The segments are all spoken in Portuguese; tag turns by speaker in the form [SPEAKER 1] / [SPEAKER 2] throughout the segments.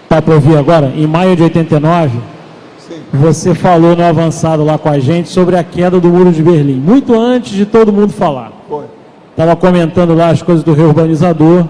[SPEAKER 1] Tá para ouvir agora? Em maio de 89,
[SPEAKER 2] Sim.
[SPEAKER 1] você falou no avançado lá com a gente sobre a queda do Muro de Berlim, muito antes de todo mundo falar.
[SPEAKER 2] Foi.
[SPEAKER 1] Estava comentando lá as coisas do reurbanizador.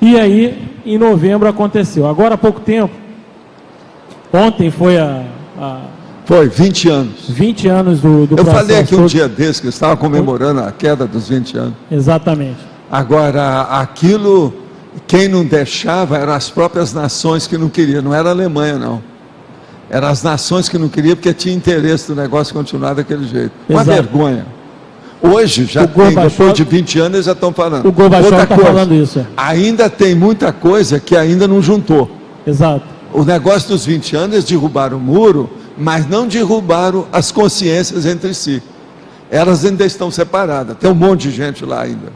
[SPEAKER 1] E aí, em novembro aconteceu. Agora há pouco tempo, ontem foi
[SPEAKER 2] Foi, 20 anos.
[SPEAKER 1] 20 anos do
[SPEAKER 2] Eu
[SPEAKER 1] processo
[SPEAKER 2] falei aqui um
[SPEAKER 1] todo.
[SPEAKER 2] dia desse que eu estava comemorando a queda dos 20 anos.
[SPEAKER 1] Exatamente.
[SPEAKER 2] Agora, aquilo, quem não deixava eram as próprias nações que não queriam, não era a Alemanha, não. Eram as nações que não queriam porque tinha interesse do negócio continuar daquele jeito. Uma
[SPEAKER 1] Exato.
[SPEAKER 2] vergonha. Hoje, já tem, depois de 20 anos, eles já estão falando.
[SPEAKER 1] O Gorbachev
[SPEAKER 2] Outra
[SPEAKER 1] está
[SPEAKER 2] coisa,
[SPEAKER 1] falando isso.
[SPEAKER 2] ainda tem muita coisa que ainda não juntou.
[SPEAKER 1] Exato.
[SPEAKER 2] O negócio dos 20 anos, eles derrubaram o muro, mas não derrubaram as consciências entre si. Elas ainda estão separadas. Tem um monte de gente lá ainda.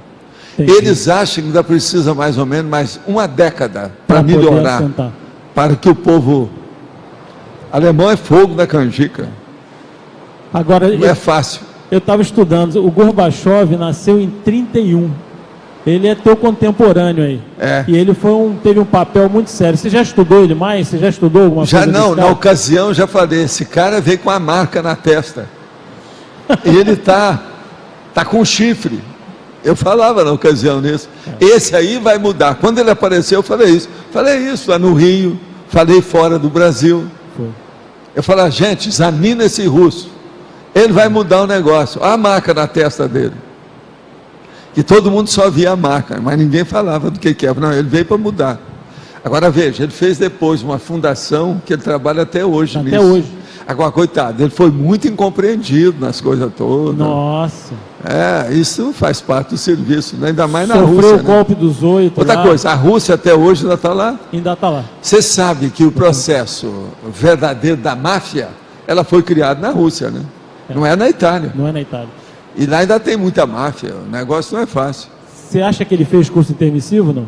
[SPEAKER 1] Entendi.
[SPEAKER 2] Eles acham que ainda precisa mais ou menos mais uma década para
[SPEAKER 1] Pra poder
[SPEAKER 2] melhorar,
[SPEAKER 1] assentar.
[SPEAKER 2] para que o povo... Alemão é fogo da canjica,
[SPEAKER 1] Agora,
[SPEAKER 2] não é fácil.
[SPEAKER 1] eu estava estudando, o Gorbachev nasceu em 31. Ele é teu contemporâneo aí.
[SPEAKER 2] É.
[SPEAKER 1] E ele teve um papel muito sério. Você já estudou ele mais? Você já estudou alguma
[SPEAKER 2] Já
[SPEAKER 1] coisa
[SPEAKER 2] não,
[SPEAKER 1] desse
[SPEAKER 2] na
[SPEAKER 1] cara?
[SPEAKER 2] ocasião já falei, esse cara veio com a marca na testa. E ele tá com chifre. Eu falava na ocasião nisso. Esse aí vai mudar. Quando ele apareceu, eu falei isso. Falei isso lá no Rio, falei fora do Brasil.
[SPEAKER 1] Foi.
[SPEAKER 2] Eu falei, gente, examina esse russo. Ele vai mudar o negócio. Olha a marca na testa dele. E todo mundo só via a marca, mas ninguém falava do que é. Não, ele veio para mudar. Agora veja, ele fez depois uma fundação que ele trabalha até hoje nisso.
[SPEAKER 1] Até hoje.
[SPEAKER 2] Agora, coitado, ele foi muito incompreendido nas coisas todas.
[SPEAKER 1] Nossa.
[SPEAKER 2] Isso faz parte do serviço, né? Ainda mais na
[SPEAKER 1] Sofreu
[SPEAKER 2] Rússia.
[SPEAKER 1] o golpe dos 8.
[SPEAKER 2] Outra
[SPEAKER 1] lá.
[SPEAKER 2] coisa, a Rússia até hoje ainda está lá.
[SPEAKER 1] Ainda está lá.
[SPEAKER 2] Você sabe que o processo verdadeiro da máfia, ela foi criada na Rússia, né? Não é na Itália.
[SPEAKER 1] Não é na Itália.
[SPEAKER 2] E lá ainda tem muita máfia, o negócio não é fácil.
[SPEAKER 1] Você acha que ele fez curso intermissivo, não?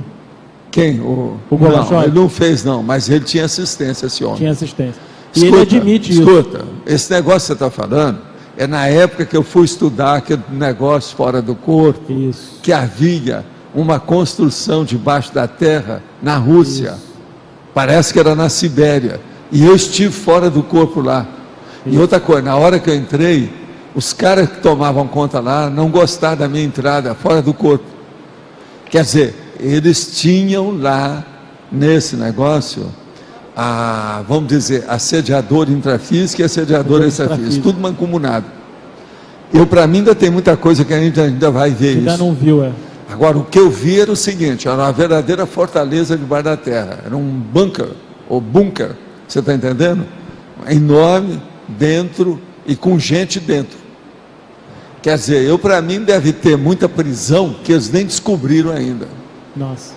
[SPEAKER 2] Quem?
[SPEAKER 1] O Gorbachev?
[SPEAKER 2] Não, ele não fez não, mas ele tinha assistência, esse homem.
[SPEAKER 1] Tinha assistência. E ele admite isso.
[SPEAKER 2] Escuta, esse negócio que você está falando, é na época que eu fui estudar aquele negócio fora do corpo,
[SPEAKER 1] Isso.
[SPEAKER 2] que havia uma construção debaixo da terra na Rússia.
[SPEAKER 1] Isso.
[SPEAKER 2] Parece que era na Sibéria. E eu estive fora do corpo lá. E outra coisa, na hora que eu entrei, os caras que tomavam conta lá não gostaram da minha entrada fora do corpo. Quer dizer, eles tinham lá, nesse negócio, vamos dizer, assediador intrafísico e assediador extrafísico, tudo mancomunado. Para mim, ainda tem muita coisa que a gente ainda vai ver
[SPEAKER 1] Ainda
[SPEAKER 2] isso.
[SPEAKER 1] não viu, é.
[SPEAKER 2] Agora, o que eu vi era o seguinte, era uma verdadeira fortaleza debaixo da terra, era um bunker, você está entendendo? Enorme, dentro e com gente dentro. Quer dizer, para mim deve ter muita prisão que eles nem descobriram ainda.
[SPEAKER 1] Nossa.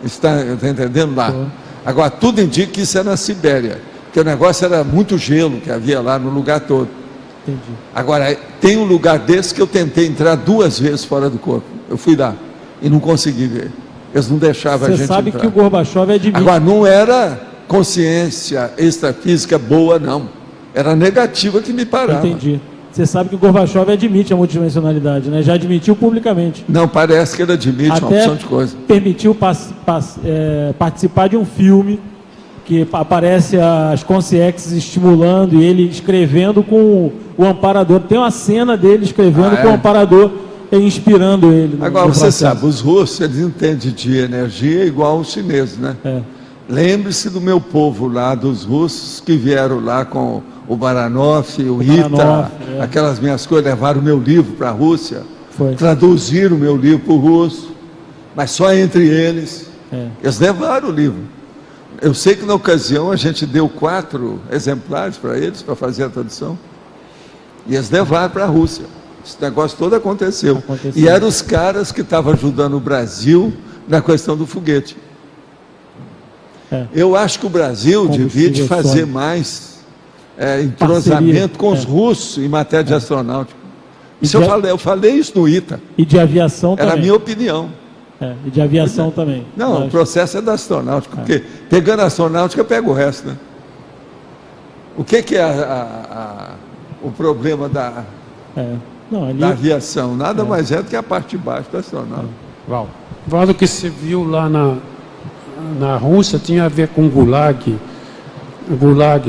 [SPEAKER 2] Está entendendo lá?
[SPEAKER 1] Pô.
[SPEAKER 2] Agora, tudo indica que isso é na Sibéria, que o negócio era muito gelo que havia lá no lugar todo.
[SPEAKER 1] Entendi.
[SPEAKER 2] Agora, tem um lugar desse que eu tentei entrar 2 vezes fora do corpo. Eu fui lá e não consegui ver. Eles não deixavam a
[SPEAKER 1] Você
[SPEAKER 2] gente
[SPEAKER 1] sabe
[SPEAKER 2] entrar.
[SPEAKER 1] que o Gorbachev admite.
[SPEAKER 2] Agora, não era consciência extrafísica boa, não. Era negativa que me parava.
[SPEAKER 1] Entendi. Você sabe que o Gorbachev admite a multidimensionalidade, né? Já admitiu publicamente.
[SPEAKER 2] Não, parece que ele admite uma
[SPEAKER 1] Até
[SPEAKER 2] opção de coisa.
[SPEAKER 1] permitiu participar de um filme que aparece as consciências estimulando e ele escrevendo com o amparador. Tem uma cena dele escrevendo com o amparador inspirando ele.
[SPEAKER 2] Agora,
[SPEAKER 1] no
[SPEAKER 2] você
[SPEAKER 1] processo.
[SPEAKER 2] sabe, os russos, eles entendem de energia igual os chineses, né?
[SPEAKER 1] É.
[SPEAKER 2] Lembre-se do meu povo lá, dos russos que vieram lá com o Baranov, o Rita,
[SPEAKER 1] Baranov,
[SPEAKER 2] aquelas minhas coisas, levaram o meu livro para a Rússia,
[SPEAKER 1] Foi.
[SPEAKER 2] traduziram o meu livro para o russo, mas só entre eles.
[SPEAKER 1] É.
[SPEAKER 2] Eles levaram o livro. Eu sei que na ocasião a gente deu 4 exemplares para eles, para fazer a tradução, e eles levaram para a Rússia. Esse negócio todo aconteceu. E eram os caras que estavam ajudando o Brasil na questão do foguete.
[SPEAKER 1] É.
[SPEAKER 2] Eu acho que o Brasil devia fazer mais entrosamento com os russos em matéria de astronáutica. Isso eu falei isso no ITA.
[SPEAKER 1] E de aviação também.
[SPEAKER 2] Era a minha opinião.
[SPEAKER 1] E de aviação também.
[SPEAKER 2] Não, o processo é da astronáutica, porque pegando a astronáutica, pega o resto, né? O que é o problema da aviação? Nada mais é do que a parte de baixo da astronáutica.
[SPEAKER 3] Valdo, que você viu lá na Rússia tinha a ver com Gulag,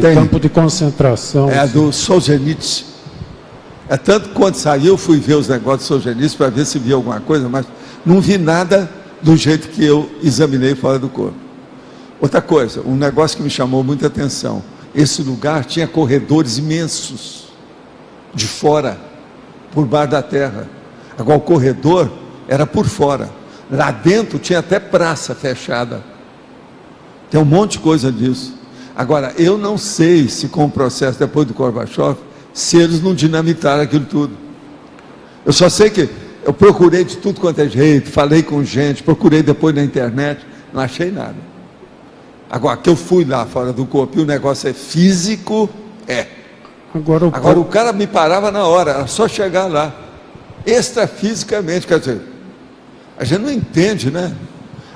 [SPEAKER 3] campo de concentração.
[SPEAKER 2] É a do Solzhenitsyn. É tanto que quando saiu, eu fui ver os negócios de Solzhenitsyn para ver se via alguma coisa, mas não vi nada do jeito que eu examinei fora do corpo. Outra coisa, um negócio que me chamou muita atenção, esse lugar tinha corredores imensos, de fora, por baixo da terra. Agora o corredor era por fora. Lá dentro tinha até praça fechada. Tem um monte de coisa disso. Agora, eu não sei se com o processo depois do Gorbachev, se eles não dinamitaram aquilo tudo. Eu só sei que eu procurei de tudo quanto é jeito, falei com gente, procurei depois na internet, não achei nada. Agora, que eu fui lá fora do corpo e o negócio é físico, é. Agora o cara me parava na hora, era só chegar lá, extrafisicamente, quer dizer, a gente não entende, né?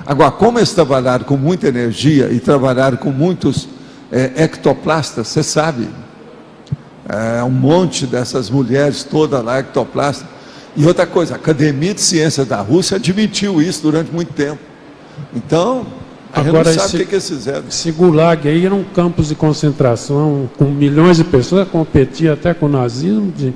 [SPEAKER 2] Agora, como eles trabalharam com muita energia e trabalharam com muitos ectoplastas, você sabe, um monte dessas mulheres todas lá, ectoplastas. E outra coisa, a Academia de Ciências da Rússia admitiu isso durante muito tempo. Então, a gente não sabe o que eles fizeram.
[SPEAKER 3] Esse Gulag aí eram campos de concentração com milhões de pessoas, competia até com o nazismo, de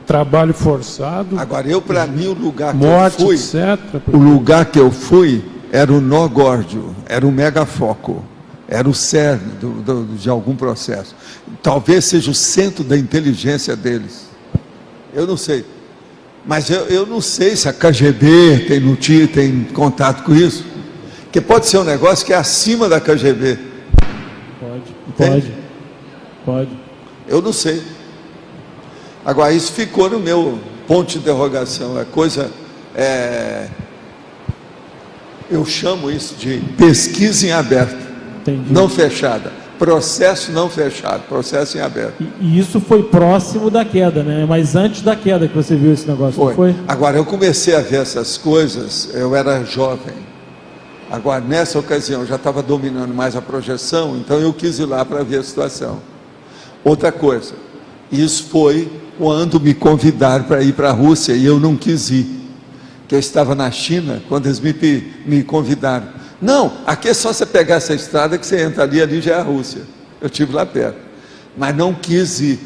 [SPEAKER 3] trabalho forçado.
[SPEAKER 2] Agora, para mim, o lugar
[SPEAKER 3] morte,
[SPEAKER 2] que eu fui,
[SPEAKER 3] etc.
[SPEAKER 2] O lugar que eu fui era o nó górdio, era o megafoco, era o cerne de algum processo. Talvez seja o centro da inteligência deles. Eu não sei. Mas eu não sei se a KGB tem contato com isso. Porque pode ser um negócio que é acima da KGB.
[SPEAKER 1] Pode.
[SPEAKER 2] Eu não sei. Agora, isso ficou no meu ponto de interrogação. É coisa... eu chamo isso de pesquisa em aberto.
[SPEAKER 1] Entendi.
[SPEAKER 2] Não fechada. Processo não fechado, processo em aberto.
[SPEAKER 1] E isso foi próximo da queda, né? Mas antes da queda que você viu esse negócio, não foi?
[SPEAKER 2] Agora, eu comecei a ver essas coisas, eu era jovem. Agora, nessa ocasião, eu já estava dominando mais a projeção, então eu quis ir lá para ver a situação. Outra coisa, isso foi quando me convidaram para ir para a Rússia e eu não quis ir. Que eu estava na China, quando eles me convidaram. Não, aqui é só você pegar essa estrada que você entra ali já é a Rússia. Eu estive lá perto. Mas não quis ir,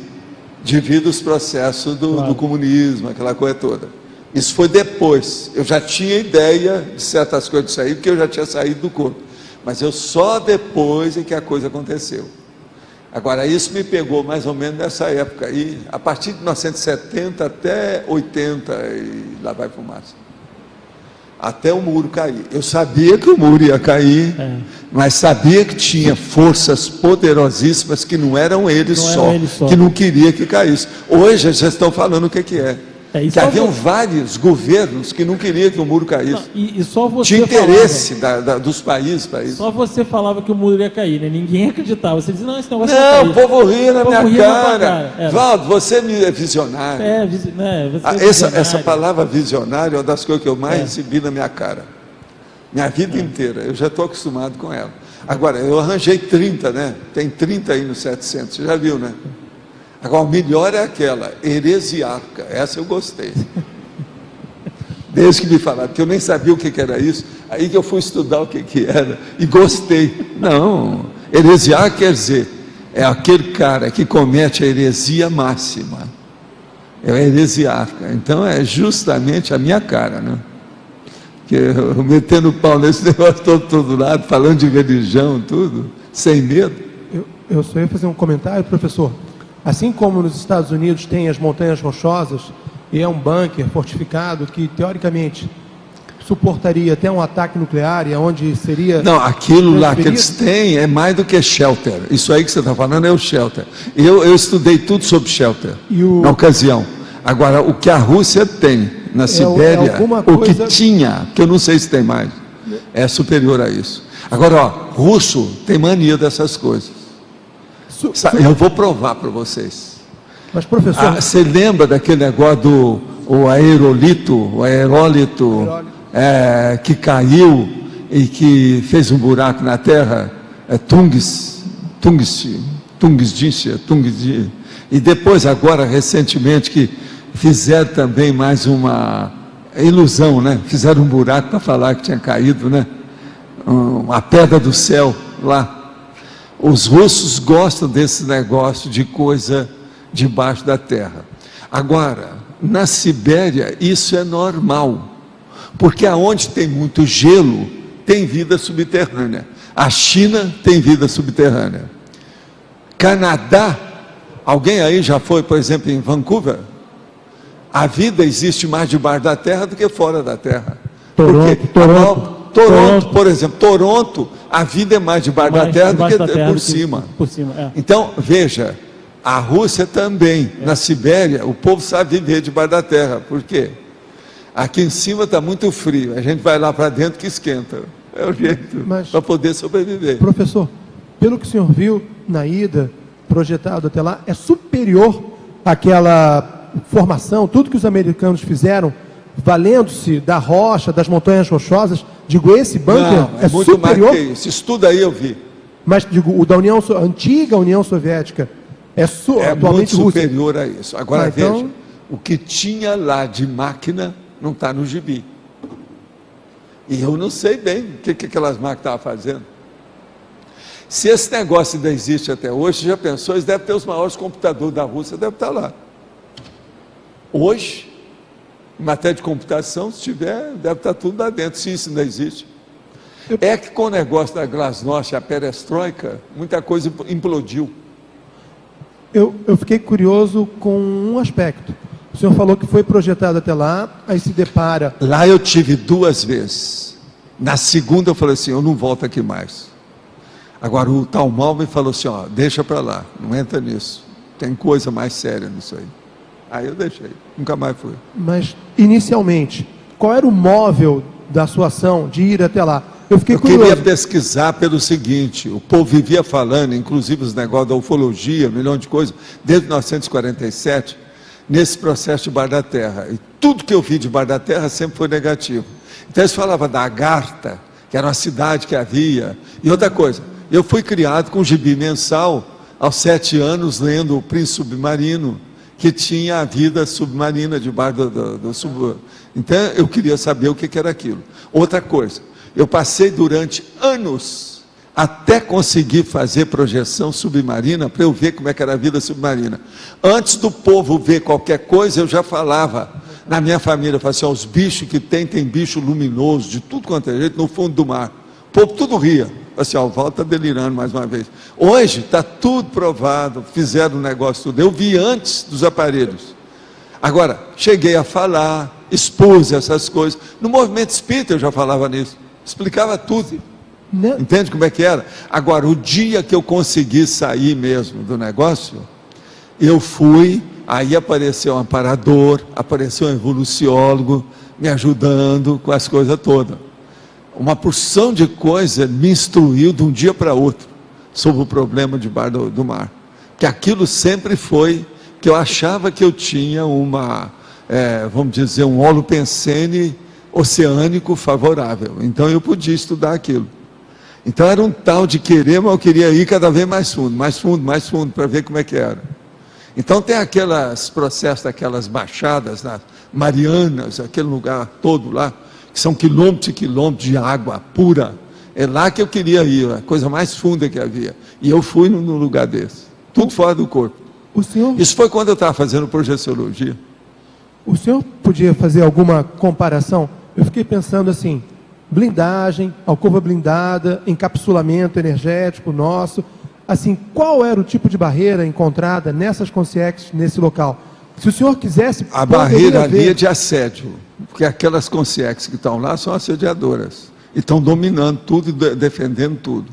[SPEAKER 2] devido aos processos do comunismo, aquela coisa toda. Isso foi depois. Eu já tinha ideia de certas coisas disso aí, porque eu já tinha saído do corpo. Mas eu só depois é que a coisa aconteceu. Agora, isso me pegou mais ou menos nessa época. E a partir de 1970 até 80, e lá vai fumaça. Até o muro cair. Eu sabia que o muro ia cair, mas sabia que tinha forças poderosíssimas que não eram eles só, que não queria que caísse. Hoje já estão falando o que é. Que haviam vários governos que não queriam que o muro caísse. Não,
[SPEAKER 1] e só você
[SPEAKER 2] tinha interesse dos países para isso.
[SPEAKER 1] Só você falava que o muro ia cair, né? Ninguém acreditava. Você dizia, não, esse negócio
[SPEAKER 2] não,
[SPEAKER 1] vai cair.
[SPEAKER 2] O povo ria na minha cara. Valdo, você é visionário. Essa palavra visionário é uma das coisas que eu mais recebi na minha cara. Minha vida inteira. Eu já estou acostumado com ela. Agora, eu arranjei 30, né? Tem 30 aí no 700. Você já viu, né? Agora, o melhor é aquela, heresiarca, essa eu gostei. Desde que me falaram, porque eu nem sabia o que era isso, aí que eu fui estudar o que era, e gostei. Não, heresiarca quer dizer, é aquele cara que comete a heresia máxima, é o heresiarca. Então, é justamente a minha cara, né? Que eu metendo o pau nesse negócio todo lado, falando de religião, tudo, sem medo.
[SPEAKER 4] Eu só ia fazer um comentário, professor. Assim como nos Estados Unidos tem as montanhas rochosas, e é um bunker fortificado que, teoricamente, suportaria até um ataque nuclear, e onde seria...
[SPEAKER 2] Não, aquilo lá que eles têm é mais do que shelter. Isso aí que você está falando é o shelter. Eu estudei tudo sobre shelter, na ocasião. Agora, o que a Rússia tem na Sibéria, o que tinha, que eu não sei se tem mais, é superior a isso. Agora, russo tem mania dessas coisas. Eu vou provar para vocês.
[SPEAKER 4] Mas, professor...
[SPEAKER 2] você lembra daquele negócio do aerólito, que caiu e que fez um buraco na terra? E depois, agora, recentemente, que fizeram também mais uma ilusão, né? Fizeram um buraco para falar que tinha caído, né? uma pedra do céu lá. Os russos gostam desse negócio de coisa debaixo da terra. Agora, na Sibéria, isso é normal, porque aonde tem muito gelo, tem vida subterrânea. A China tem vida subterrânea. Canadá, alguém aí já foi, por exemplo, em Vancouver? A vida existe mais debaixo da terra do que fora da terra. Toronto, por exemplo, Toronto, a vida é mais debaixo da terra do que por cima. Então, veja, a Rússia também, na Sibéria, o povo sabe viver debaixo da terra. Por quê? Aqui em cima está muito frio, a gente vai lá para dentro que esquenta. É o jeito para poder sobreviver.
[SPEAKER 4] Professor, pelo que o senhor viu na ida, projetado até lá, é superior àquela formação, tudo que os americanos fizeram, valendo-se da rocha, das montanhas rochosas. Digo, esse bunker
[SPEAKER 2] é muito superior. Mais que isso. Estuda aí, eu vi.
[SPEAKER 4] Mas digo, o da antiga União Soviética é atualmente
[SPEAKER 2] muito superior a isso. Agora veja, o que tinha lá de máquina não está no gibi. E eu não sei bem o que aquelas máquinas estavam fazendo. Se esse negócio ainda existe até hoje, já pensou, eles devem ter os maiores computadores da Rússia, devem estar lá. Hoje, em matéria de computação, se tiver, deve estar tudo lá dentro, se isso ainda existe. É que com o negócio da Glasnost, a perestroika, muita coisa implodiu.
[SPEAKER 4] Eu fiquei curioso com um aspecto. O senhor falou que foi projetado até lá, aí se depara...
[SPEAKER 2] Lá eu tive 2 vezes. Na segunda eu falei assim, eu não volto aqui mais. Agora o tal mal me falou assim, ó, deixa para lá, não entra nisso. Tem coisa mais séria nisso aí. Aí eu deixei, nunca mais fui.
[SPEAKER 4] Mas, inicialmente, qual era o móvel da sua ação de ir até lá? Eu
[SPEAKER 2] queria pesquisar pelo seguinte, o povo vivia falando, inclusive os negócios da ufologia, 1 milhão de coisas, desde 1947, nesse processo de debaixo da terra. E tudo que eu vi de debaixo da terra sempre foi negativo. Então eles falavam da Agartha, que era uma cidade que havia. E outra coisa, eu fui criado com um gibi mensal, aos 7 anos, lendo O Príncipe Submarino, que tinha a vida submarina debaixo do submarino. Então eu queria saber o que era aquilo. Outra coisa, eu passei durante anos até conseguir fazer projeção submarina para eu ver como é que era a vida submarina. Antes do povo ver qualquer coisa, eu já falava na minha família, eu falava assim, ó, os bichos que tem bicho luminoso, de tudo quanto é jeito, no fundo do mar. O povo tudo ria. Assim, ó, o Val está delirando mais uma vez. Hoje está tudo provado, fizeram o negócio tudo. Eu vi antes dos aparelhos. Agora, cheguei a falar, expus essas coisas. No movimento espírita eu já falava nisso. Explicava tudo. Não. Entende como é que era? Agora, o dia que eu consegui sair mesmo do negócio, eu fui, aí apareceu um amparador, apareceu um evoluciólogo, me ajudando com as coisas todas. Uma porção de coisa me instruiu de um dia para outro sobre o problema debaixo do mar. Que aquilo sempre foi, que eu achava que eu tinha vamos dizer, um holopensene oceânico favorável. Então eu podia estudar aquilo. Então era um tal de querer, mas eu queria ir cada vez mais fundo, para ver como é que era. Então tem aqueles processos daquelas baixadas, nas Marianas, aquele lugar todo lá, que são quilômetros e quilômetros de água pura. É lá que eu queria ir, a coisa mais funda que havia. E eu fui num lugar desse, tudo fora do corpo. Isso foi quando eu estava fazendo projeciologia.
[SPEAKER 4] O senhor podia fazer alguma comparação? Eu fiquei pensando assim, blindagem, alcova blindada, encapsulamento energético nosso. Assim, qual era o tipo de barreira encontrada nessas consciências nesse local? Se o senhor quisesse...
[SPEAKER 2] A barreira ali é de assédio, porque aquelas consciências que estão lá são assediadoras. E estão dominando tudo e defendendo tudo.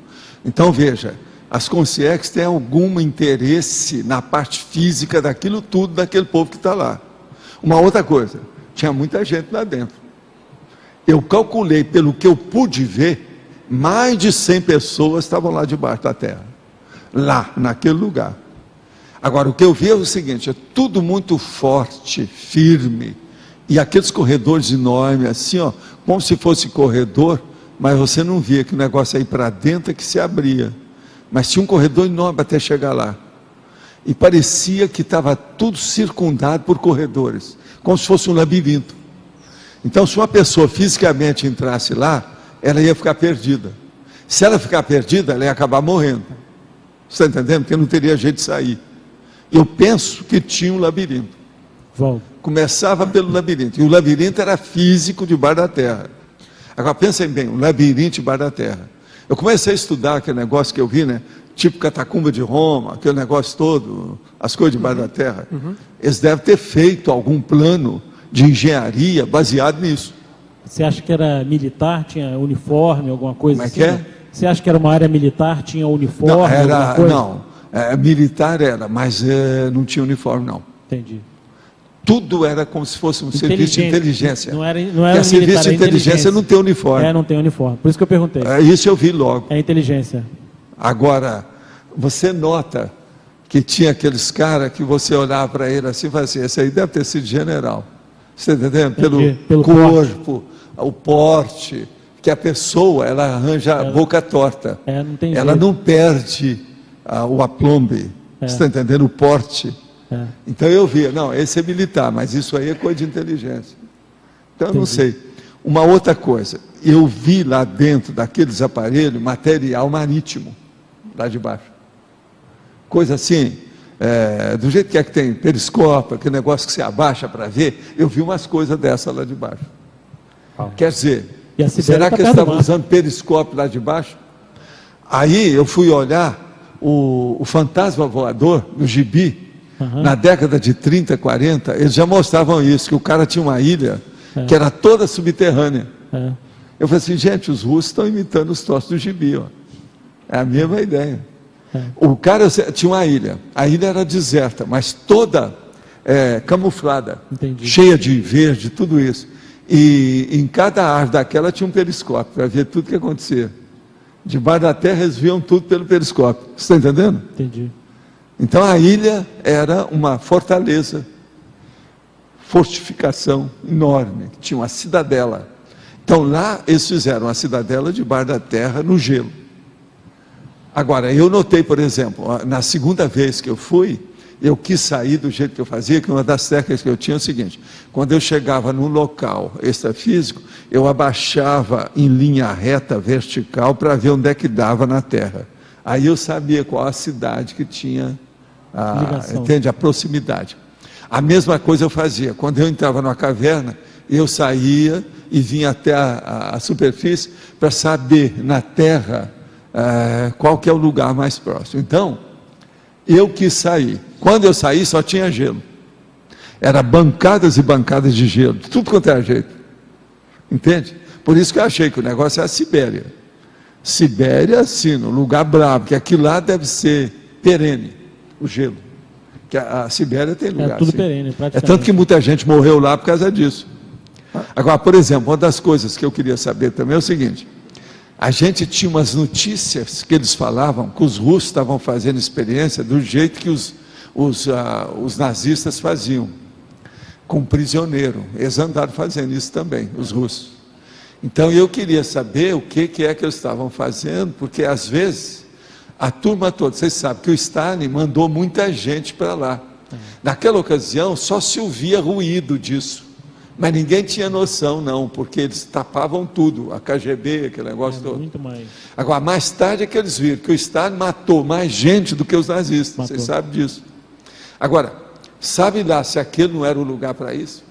[SPEAKER 2] Então veja, as consciências têm algum interesse na parte física daquilo tudo, daquele povo que está lá. Uma outra coisa, tinha muita gente lá dentro. Eu calculei, pelo que eu pude ver, mais de 100 pessoas estavam lá debaixo da terra. Lá, naquele lugar. Agora, o que eu vi é o seguinte, é tudo muito forte, firme, e aqueles corredores enormes, assim, ó, como se fosse corredor, mas você não via que o negócio aí para dentro é que se abria. Mas tinha um corredor enorme até chegar lá. E parecia que estava tudo circundado por corredores, como se fosse um labirinto. Então, se uma pessoa fisicamente entrasse lá, ela ia ficar perdida. Se ela ficar perdida, ela ia acabar morrendo. Você está entendendo? Porque não teria jeito de sair. Eu penso que tinha um labirinto.
[SPEAKER 1] Volta.
[SPEAKER 2] Começava pelo labirinto. E o labirinto era físico debaixo da terra. Agora pensem bem, um labirinto debaixo da terra. Eu comecei a estudar aquele negócio que eu vi, né? Tipo catacumba de Roma, aquele negócio todo, as coisas debaixo da terra. Eles devem ter feito algum plano de engenharia baseado nisso.
[SPEAKER 1] Você acha que era militar, tinha uniforme, alguma coisa
[SPEAKER 2] Como é
[SPEAKER 1] assim?
[SPEAKER 2] que é?
[SPEAKER 1] Você acha que era uma área militar, tinha uniforme,
[SPEAKER 2] Não,
[SPEAKER 1] alguma coisa?
[SPEAKER 2] militar era, mas não tinha uniforme, não.
[SPEAKER 1] Entendi.
[SPEAKER 2] Tudo era como se fosse um serviço de inteligência.
[SPEAKER 1] Não era
[SPEAKER 2] Porque serviço de inteligência não tem uniforme.
[SPEAKER 1] Não tem uniforme. Por isso que eu perguntei.
[SPEAKER 2] Isso eu vi logo.
[SPEAKER 1] É inteligência.
[SPEAKER 2] Agora, você nota que tinha aqueles caras que você olhava para ele assim e falava assim, esse aí deve ter sido general. Você está entendendo? Pelo corpo, o porte, que a pessoa, ela arranja a boca torta.
[SPEAKER 1] Não tem
[SPEAKER 2] ela
[SPEAKER 1] jeito.
[SPEAKER 2] não perde o aplombe. Você está entendendo? O porte. Então eu via, não, esse é militar, mas isso aí é coisa de inteligência. Então eu não sei. Uma outra coisa, eu vi lá dentro daqueles aparelhos material marítimo, lá de baixo. Coisa assim, do jeito que é que tem periscópio, aquele negócio que você abaixa para ver, eu vi umas coisas dessa lá de baixo. Quer dizer, será que eles estavam usando periscópio lá de baixo? Aí eu fui olhar o fantasma voador no gibi. Na década de 30, 40, eles já mostravam isso, que o cara tinha uma ilha que era toda subterrânea. Eu falei assim, gente, os russos estão imitando os troços do gibi, ó. É a mesma ideia. O cara tinha uma ilha, a ilha era deserta, mas toda camuflada, cheia de verde, tudo isso. E em cada árvore daquela tinha um periscópio, para ver tudo o que acontecia. Debaixo da terra eles viam tudo pelo periscópio. Você está entendendo?
[SPEAKER 1] Entendi.
[SPEAKER 2] Então a ilha era uma fortaleza, fortificação enorme, tinha uma cidadela. Então lá eles fizeram uma cidadela debaixo da terra no gelo. Agora, eu notei, por exemplo, na segunda vez que eu fui, eu quis sair do jeito que eu fazia, que uma das técnicas que eu tinha é o seguinte, quando eu chegava num local extrafísico, eu abaixava em linha reta, vertical, para ver onde é que dava na terra. Aí eu sabia qual a cidade que tinha a proximidade. A mesma coisa eu fazia. Quando eu entrava numa caverna, eu saía e vinha até a superfície para saber na terra qual que é o lugar mais próximo. Então, eu quis sair. Quando eu saí, só tinha gelo. Era bancadas e bancadas de gelo, tudo quanto era jeito. Entende? Por isso que eu achei que o negócio é a Sibéria. Sibéria, sim, no lugar bravo, que aquilo lá deve ser perene, o gelo. Que a Sibéria tem lugar.
[SPEAKER 1] É tudo
[SPEAKER 2] assim.
[SPEAKER 1] perene, praticamente.
[SPEAKER 2] É tanto que muita gente morreu lá por causa disso. Agora, por exemplo, uma das coisas que eu queria saber também é o seguinte: a gente tinha umas notícias que eles falavam que os russos estavam fazendo experiência do jeito que os nazistas faziam, com prisioneiro. Eles andaram fazendo isso também, os russos. Então eu queria saber o que é que eles estavam fazendo, porque às vezes a turma toda, vocês sabem que o Stalin mandou muita gente para lá. Naquela ocasião só se ouvia ruído disso, mas ninguém tinha noção não, porque eles tapavam tudo, a KGB, aquele negócio todo.
[SPEAKER 1] Muito mais.
[SPEAKER 2] Agora, mais tarde é que eles viram que o Stalin matou mais gente do que os nazistas,
[SPEAKER 1] Matou.
[SPEAKER 2] vocês sabem disso. Agora, sabe lá se aquele não era o lugar para isso?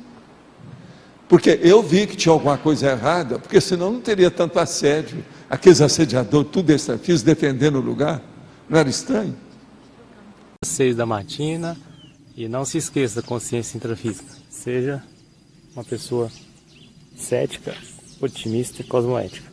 [SPEAKER 2] Porque eu vi que tinha alguma coisa errada, porque senão não teria tanto assédio, aqueles assediadores, tudo extrafísicos, defendendo o lugar. Não era estranho?
[SPEAKER 5] 6 da matina, e não se esqueça da consciência intrafísica. Seja uma pessoa cética, otimista e cosmoética.